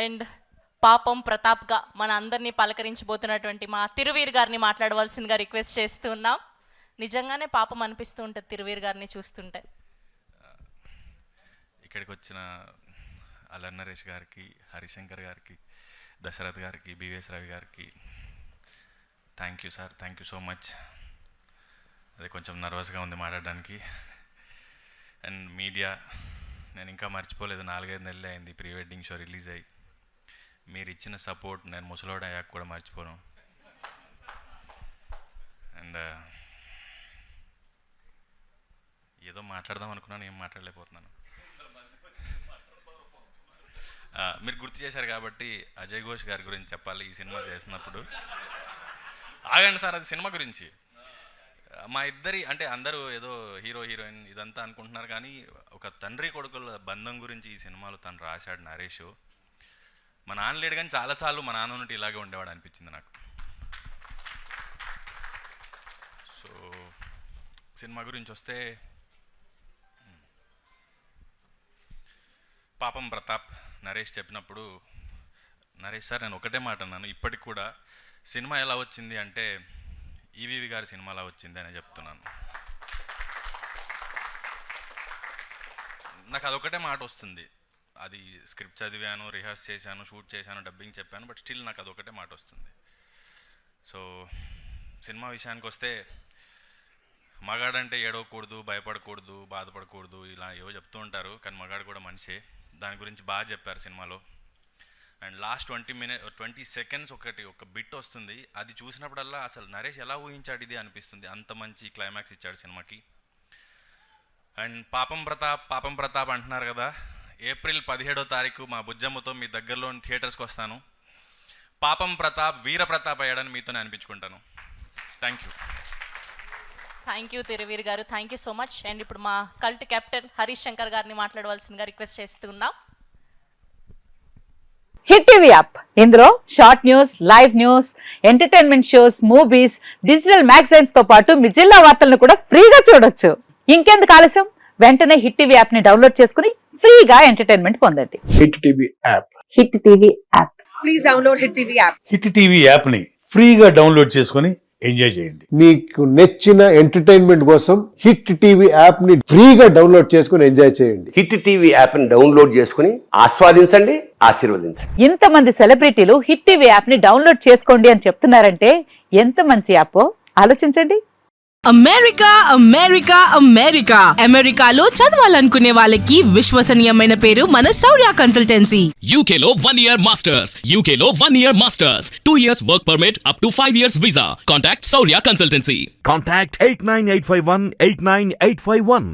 And పాపం ప్రతాప్గా మన అందరినీ పలకరించబోతున్నటువంటి మా తిరువీర్ గారిని మాట్లాడవలసిందిగా రిక్వెస్ట్ చేస్తూ ఉన్నాం. నిజంగానే పాపం అనిపిస్తూ ఉంటుంది తిరువీర్ గారిని చూస్తుంటే. ఇక్కడికి వచ్చిన అల్లరి నరేష్ గారికి, హరిశంకర్ గారికి, దశరథ్ గారికి, బివిఎస్ రవి గారికి thank you sir, thank you so much. అదే కొంచెం నర్వస్గా ఉంది మాట్లాడడానికి. అండ్ మీడియా, నేను ఇంకా మర్చిపోలేదు, 4-5 నెలలు అయింది ప్రీ వెడ్డింగ్ షో రిలీజ్ అయ్యి. మీరు ఇచ్చిన సపోర్ట్ నేను ముసలోడు అయ్యాక కూడా మర్చిపోను. అండ్ ఏదో మాట్లాడదాం అనుకున్నాను, ఏం మాట్లాడలేకపోతున్నాను. మీరు గుర్తు చేశారు కాబట్టి అజయ్ ఘోష్ గారి గురించి చెప్పాలి. ఈ సినిమా చేసినప్పుడు ఆగండి సార్, అది సినిమా గురించి. మా ఇద్దరి అంటే అందరూ ఏదో హీరో హీరోయిన్ ఇదంతా అనుకుంటున్నారు, కానీ ఒక తండ్రి కొడుకుల బంధం గురించి ఈ సినిమాలో తను రాశాడు నరేష్. మా నాన్న లేడు కానీ చాలాసార్లు మా నాన్న నుండి ఇలాగే ఉండేవాడు అనిపించింది నాకు. సో సినిమా గురించి వస్తే, పాపం ప్రతాప్ నరేష్ చెప్పినప్పుడు, నరేష్ సార్ నేను ఒకటే మాట అన్నాను ఇప్పటికి కూడా, సినిమా ఎలా వచ్చింది అంటే ఈవీవి గారి సినిమా ఎలా వచ్చింది అని చెప్తున్నాను. నాకు అదొకటే మాట వస్తుంది. అది స్క్రిప్ట్ చదివాను, రిహార్స్ చేశాను, షూట్ చేశాను, డబ్బింగ్ చెప్పాను, బట్ స్టిల్ నాకు అదొకటే మాట వస్తుంది. సో సినిమా విషయానికి వస్తే, మగాడంటే ఏడవకూడదు, భయపడకూడదు, బాధపడకూడదు, ఇలా ఏవో చెప్తూ ఉంటారు, కానీ మగాడు కూడా మనిషే. దాని గురించి బాగా చెప్పారు సినిమాలో. అండ్ లాస్ట్ 20 సెకండ్స్ ఒక బిట్ వస్తుంది, అది చూసినప్పుడల్లా అసలు నరేష్ ఎలా ఊహించాడు ఇది అనిపిస్తుంది. అంత మంచి క్లైమాక్స్ ఇచ్చాడు సినిమాకి. అండ్ పాపం ప్రతాప్ అంటున్నారు కదా, ఏప్రిల్ 17వ తారీఖు మా బుజ్జమ్మతో మీ దగ్గరలోని థియేటర్స్కి వస్తాను. పాపం ప్రతాప్ వీర ప్రతాప్ అయ్యాడని మీతోనే అనిపించుకుంటాను. Thank you. Thank you Tiruveer గారు, thank you so much. And ఇప్పుడు మా కల్ట్ కెప్టెన్ హరీష్ శంకర్ గారిని మాట్లాడవలసిందిగా రిక్వెస్ట్ చేస్తున్నాం. హిట్ టీవీ యాప్, ఇందులో short news, live news, entertainment shows, movies, digital magazines తో పాటు మీ జిల్లా వార్తలను కూడా ఫ్రీగా చూడొచ్చు. ఇంకెందుకు ఆలస్యం, వెంటనే హిట్ టీవీ యాప్ ని డౌన్లోడ్ చేసుకుని ఫ్రీగా ఎంటర్టైన్మెంట్ పొందండి. Hit TV app, hit TV app, please download hit TV app. Hit TV app ని ఫ్రీగా డౌన్లోడ్ చేసుకుని ఎంజాయ్ చేయండి. మీకు నచ్చిన ఎంటర్టైన్మెంట్ కోసం హిట్ టీవీ యాప్ ని ఫ్రీగా డౌన్లోడ్ చేసుకుని ఎంజాయ్ చేయండి. హిట్ టీవీ యాప్ ని డౌన్లోడ్ చేసుకుని ఆస్వాదించండి, ఆశీర్వదించండి. ఇంతమంది సెలబ్రిటీలు హిట్ టీవీ యాప్ ని డౌన్లోడ్ చేసుకోండి అని చెప్తున్నారంటే ఎంత మంచి యాప్ ఆలోచించండి. అమెరికా అమెరికా అమెరికా అమెరికాలో చదవాలనుకునే వాళ్ళకి విశ్వసనీయమైన పేరు మన శౌర్య కన్సల్టెన్సీ. UK లో 1 year masters, UK లో 1 year masters, 2 years work permit up to 5 years visa. Contact Saurya Consultancy. Contact 89851 89851.